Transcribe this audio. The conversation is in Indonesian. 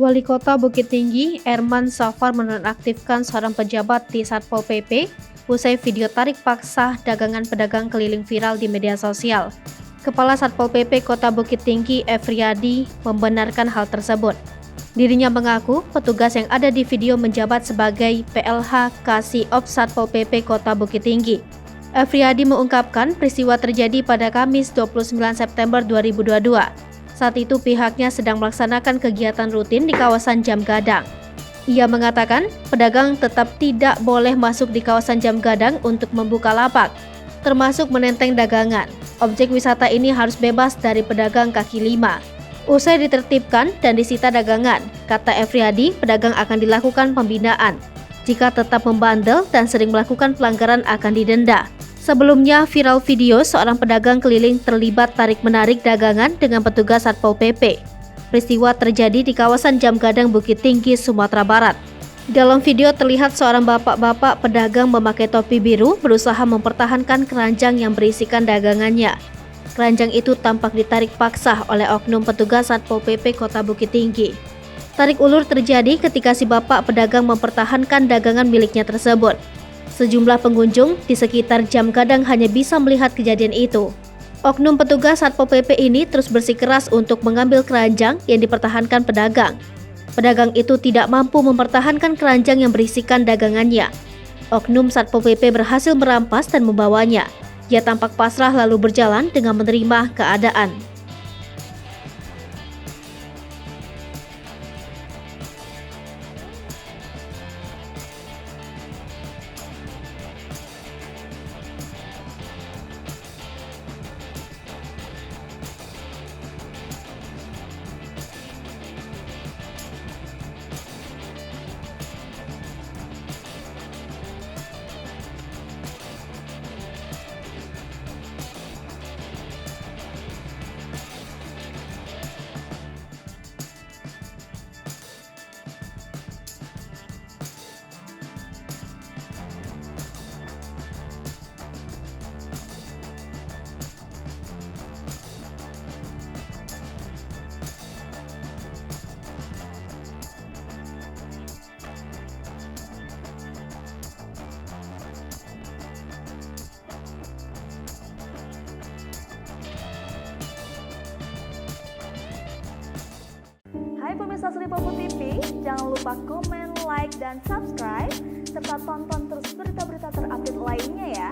Wali Kota Bukit Tinggi, Herman Safar menonaktifkan seorang pejabat di Satpol PP usai video tarik paksa dagangan pedagang keliling viral di media sosial. Kepala Satpol PP Kota Bukit Tinggi, Efriadi, membenarkan hal tersebut. Dirinya mengaku petugas yang ada di video menjabat sebagai PLH Kasih Ops Satpol PP Kota Bukit Tinggi. Efriadi mengungkapkan peristiwa terjadi pada Kamis 29 September 2022. Saat itu pihaknya sedang melaksanakan kegiatan rutin di kawasan Jam Gadang. Ia mengatakan pedagang tetap tidak boleh masuk di kawasan Jam Gadang untuk membuka lapak, termasuk menenteng dagangan. Objek wisata ini harus bebas dari pedagang kaki lima. Usai ditertibkan dan disita dagangan, kata Efriadi, pedagang akan dilakukan pembinaan. Jika tetap membandel dan sering melakukan pelanggaran akan didenda. Sebelumnya viral video seorang pedagang keliling terlibat tarik-menarik dagangan dengan petugas Satpol PP. Peristiwa terjadi di kawasan Jam Gadang Bukit Tinggi, Sumatera Barat. Dalam video terlihat seorang bapak-bapak pedagang memakai topi biru berusaha mempertahankan keranjang yang berisikan dagangannya. Keranjang itu tampak ditarik paksa oleh oknum petugas Satpol PP Kota Bukit Tinggi. Tarik ulur terjadi ketika si bapak pedagang mempertahankan dagangan miliknya tersebut. Sejumlah pengunjung di sekitar Jam Gadang hanya bisa melihat kejadian itu. Oknum petugas Satpol PP ini terus bersikeras untuk mengambil keranjang yang dipertahankan pedagang. Pedagang itu tidak mampu mempertahankan keranjang yang berisikan dagangannya. Oknum Satpol PP berhasil merampas dan membawanya. Ia tampak pasrah lalu berjalan dengan menerima keadaan. Hai pemirsa Sri Popo TV, jangan lupa komen, like, dan subscribe, serta tonton terus berita-berita terupdate lainnya ya.